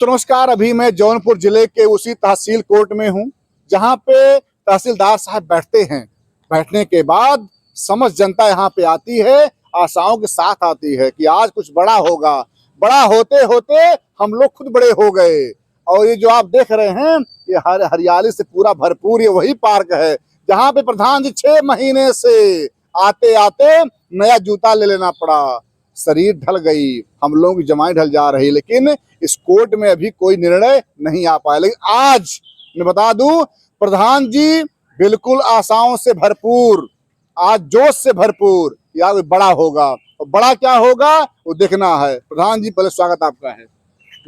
तो नमस्कार, अभी मैं जौनपुर जिले के उसी तहसील कोर्ट में हूं जहां पे तहसीलदार साहब बैठते हैं। बैठने के बाद समस्त जनता यहां पे आती है, आशाओं के साथ आती है कि आज कुछ बड़ा होगा। बड़ा होते होते हम लोग खुद बड़े हो गए। और ये जो आप देख रहे हैं, ये हरियाली से पूरा भरपूर ये वही पार्क है जहां पे प्रधान जी 6 महीने से आते आते नया जूता ले लेना पड़ा। शरीर ढल गई, हम लोगों की जमाएं ढल जा रही, लेकिन इस कोर्ट में अभी कोई निर्णय नहीं आ पाया। लेकिन आज मैं बता दूं, प्रधान जी बिल्कुल आशाओं से भरपूर, आज जोश से भरपूर, या बड़ा होगा। और बड़ा क्या होगा वो देखना है। प्रधान जी, पहले स्वागत आपका है।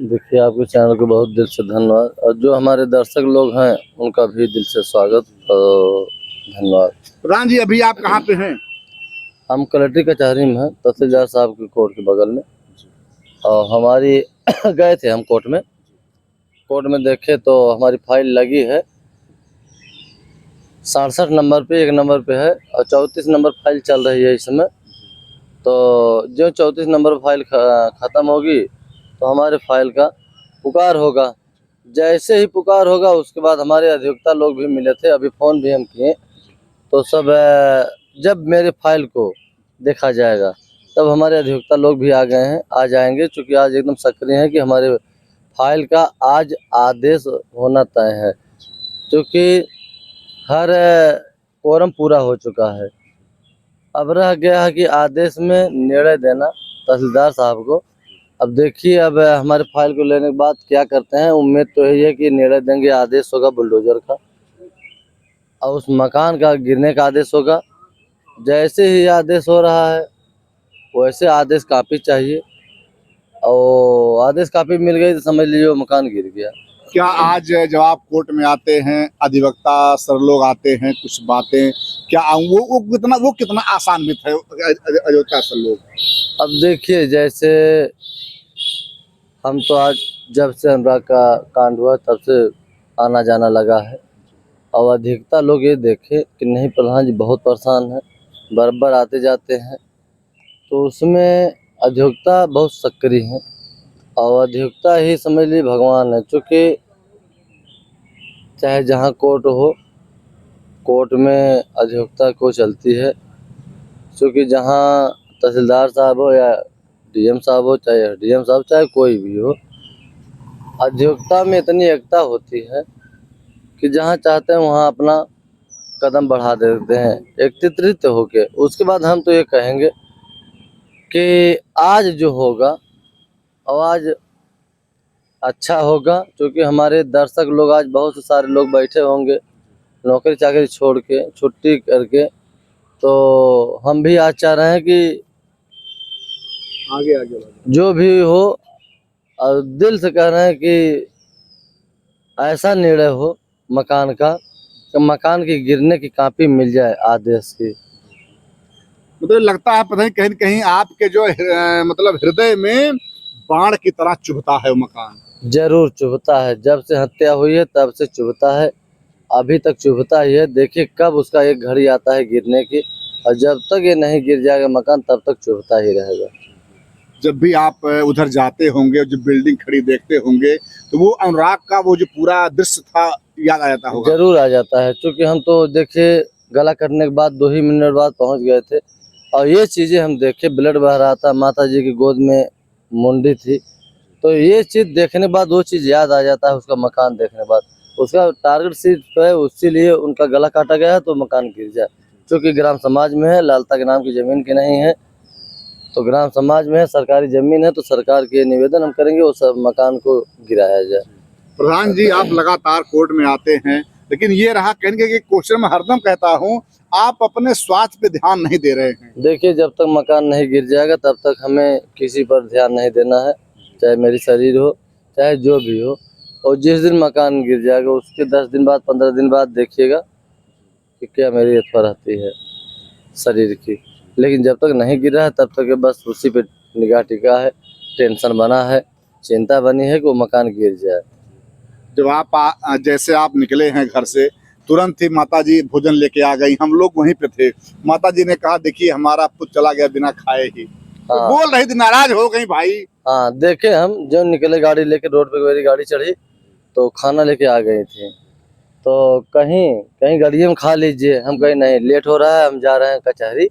देखिए, आपके चैनल को बहुत दिल से धन्यवाद, और जो हमारे दर्शक लोग हैं उनका भी दिल से स्वागत और धन्यवाद। प्रधान जी, अभी आप कहाँ पे हैं? हम कलेक्ट्री कचहरी में हैं, तहसीलदार साहब के कोर्ट के बगल में। और हमारी गए थे हम कोर्ट में देखे तो हमारी फाइल लगी है 67 नंबर पे, 1 नंबर पे है, और 34 नंबर फाइल चल रही है इस समय। तो जो 34 नंबर फाइल ख़त्म होगी तो हमारे फाइल का पुकार होगा। जैसे ही पुकार होगा उसके बाद हमारे अधिवक्ता लोग भी मिले थे, अभी फ़ोन भी हम किए, तो सब जब मेरे फाइल को देखा जाएगा तब हमारे अधिवक्ता लोग भी आ गए हैं, आ जाएंगे, क्योंकि आज एकदम सक्रिय हैं कि हमारे फाइल का आज आदेश होना तय है, क्योंकि हर कोरम पूरा हो चुका है। अब रह गया है कि आदेश में निर्णय देना तहसीलदार साहब को। अब देखिए, अब हमारे फाइल को लेने के बाद क्या करते हैं। उम्मीद तो यही है कि निर्णय देंगे, आदेश होगा बुलडोजर का और उस मकान का गिरने का आदेश होगा। जैसे ही आदेश हो रहा है वैसे आदेश कापी चाहिए, और आदेश कापी मिल गई तो समझ लीजिए वो मकान गिर गया। क्या आज जब आप कोर्ट में आते हैं, अधिवक्ता सर लोग आते हैं, कुछ बातें क्या वो कितना आसान्वित है अधिवक्ता सर लोग? अब देखिए, जैसे हम तो आज जब से अनुराग का कांड हुआ तब से आना जाना लगा है, और अधिवक्ता लोग ये देखे कि नहीं, प्रधान जी बहुत परेशान हैं, बराबर आते जाते हैं, तो उसमें अधिवक्ता बहुत सक्रिय हैं। और अधिवक्ता ही समझ लीजिए भगवान है, चूँकि चाहे जहाँ कोर्ट हो, कोर्ट में अधिवक्ता को चलती है, क्योंकि जहाँ तहसीलदार साहब हो या डीएम साहब हो, चाहे एसडीएम साहब, चाहे कोई भी हो, अधिवक्ता में इतनी एकता होती है कि जहाँ चाहते हैं वहाँ अपना कदम बढ़ा देते हैं एकत्रित होके। उसके बाद हम तो ये कहेंगे कि आज जो होगा और आज अच्छा होगा, क्योंकि हमारे दर्शक लोग आज बहुत सारे लोग बैठे होंगे नौकरी चाकरी छोड़ के, छुट्टी करके, तो हम भी आज चाह रहे हैं कि आगे जो भी हो, और दिल से कह रहे हैं कि ऐसा निर्णय हो मकान का कि मकान की गिरने की कॉपी मिल जाए आदेश की। मतलब लगता है पता नहीं कहीं कहीं आपके जो मतलब हृदय में बाण की तरह चुभता है वो मकान। जरूर चुभता है, जब से हत्या हुई है तब से चुभता है, अभी तक चुभता ही है। देखिए कब उसका एक घड़ी आता है गिरने की, और जब तक ये नहीं गिर जाएगा मकान तब तक चुभता ही रहेगा। जब भी आप उधर जाते होंगे, जो बिल्डिंग खड़ी देखते होंगे, तो वो अनुराग का वो जो पूरा दृश्य था याद आ जाता होगा। जरूर आ जाता है, क्योंकि हम तो देखिए गला कटने के बाद 2 ही मिनट बाद पहुंच गए थे, और ये चीज़ें हम देखे, ब्लड बह रहा था, माता जी की गोद में मुंडी थी, तो ये चीज़ देखने बाद वो चीज़ याद आ जाता है। उसका मकान देखने बाद उसका टारगेट सिर्फ है, उसीलिए उनका गला काटा गया है तो मकान गिर जाए, क्योंकि ग्राम समाज में है, लालता के नाम की ज़मीन की नहीं है, तो ग्राम समाज में है, सरकारी ज़मीन है, तो सरकार के निवेदन हम करेंगे उस मकान को गिराया जाए। प्रधान जी, आप लगातार कोर्ट में आते हैं, लेकिन ये रहा कहने के क्वेश्चन में हरदम कहता हूँ, आप अपने स्वास्थ्य पे ध्यान नहीं दे रहे हैं। देखिए, जब तक मकान नहीं गिर जाएगा तब तक हमें किसी पर ध्यान नहीं देना है, चाहे मेरी शरीर हो चाहे जो भी हो। और जिस दिन मकान गिर जाएगा उसके 10 दिन बाद 15 दिन बाद देखिएगा कि क्या मेरी अथवा रहती है शरीर की। लेकिन जब तक नहीं गिरा है तब तक बस उसी पे निगाह टिका है, टेंशन बना है, चिंता बनी है कि वो मकान गिर जाए। जब आप जैसे आप निकले हैं घर से, तुरंत ही माताजी भोजन लेके आ गई, हम लोग वहीं पे थे। माताजी ने कहा देखिए हमारा पुत्र चला गया बिना खाए ही। हाँ। बोल रही थी नाराज हो गई भाई। हाँ, देखे हम जो निकले गाड़ी लेके रोड पे, मेरी गाड़ी चढ़ी तो खाना लेके आ गई थी। तो कहीं कहीं गाड़ियों में खा लीजिए, हम कहीं नहीं, लेट हो रहा है, हम जा रहे हैं कचहरी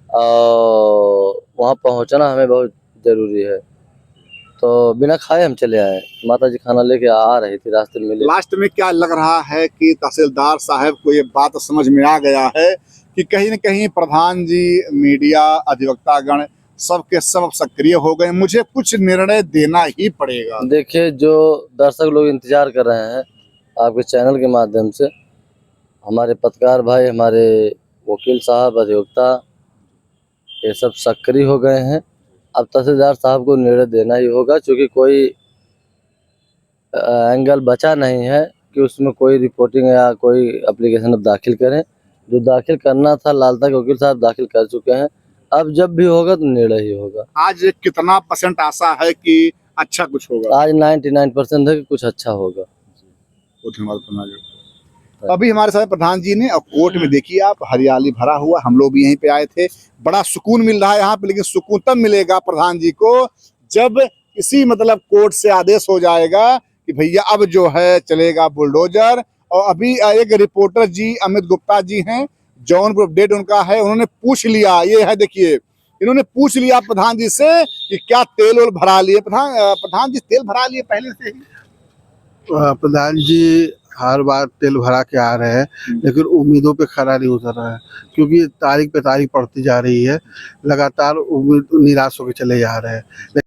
और वहाँ पहुँचना हमें बहुत जरूरी है, तो बिना खाए हम चले आए। माता जी खाना लेके आ रही थी, रास्ते में मिले। लास्ट में क्या लग रहा है कि तहसीलदार साहब को ये बात समझ में आ गया है कि कहीं न कहीं प्रधान जी, मीडिया, अधिवक्तागण सबके सब सक्रिय हो गए, मुझे कुछ निर्णय देना ही पड़ेगा। देखिए, जो दर्शक लोग इंतजार कर रहे हैं आपके चैनल के माध्यम से, हमारे पत्रकार भाई, हमारे वकील साहब, अधिवक्ता, ये सब सक्रिय हो गए हैं। अब तहसीलदार साहब को निर्णय देना ही होगा, क्योंकि कोई एंगल बचा नहीं है कि उसमें कोई रिपोर्टिंग या कोई एप्लीकेशन अब दाखिल करें। जो दाखिल करना था, लालता के वकील साहब दाखिल कर चुके हैं। अब जब भी होगा तो निर्णय ही होगा। आज कितना % आशा है कि अच्छा कुछ होगा? आज 99% है कि कुछ अच्छा होगा। अभी हमारे साथ प्रधान जी ने, और कोर्ट में देखिए आप, हरियाली भरा हुआ, हम लोग भी यहीं पे आए थे, बड़ा सुकून मिल रहा है यहाँ पे। लेकिन सुकून तब मिलेगा प्रधान जी को जब किसी मतलब कोर्ट से आदेश हो जाएगा कि भैया अब जो है चलेगा बुलडोजर। और अभी एक रिपोर्टर जी अमित गुप्ता जी हैं, जौनपुर अपडेट उनका है, उन्होंने पूछ लिया, ये है देखिए, इन्होंने पूछ लिया प्रधान जी से कि क्या तेल वोल भरा लिए। प्रधान जी तेल भरा लिए पहले से ही? प्रधान जी हर बार तेल भरा के आ रहे हैं, लेकिन उम्मीदों पे खरा नहीं उतर रहा है, क्योंकि तारीख पे तारीख पड़ती जा रही है, लगातार उम्मीद निराश होकर चले जा रहे हैं।